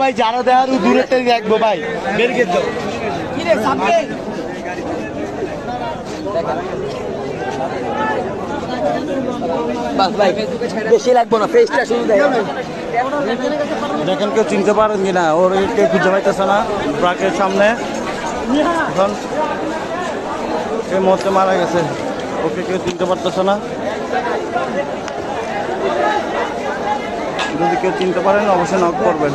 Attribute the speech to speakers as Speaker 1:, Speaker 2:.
Speaker 1: ভাই যারা দেওয়ার দূরের থেকে দেখবো ভাই বেরিয়ে দাও
Speaker 2: বেশি লাগবো না ফেসটা শুধু
Speaker 1: দেখেন কেউ চিনতে পারেন কিনা ওর কেউ খুঁজে পাইতেছে না ট্রাকের সামনে এখন এই মুহূর্তে মারা গেছে ওকে কেউ চিনতে পারতেছে না যদি কেউ চিনতে পারেন অবশ্যই নক করবেন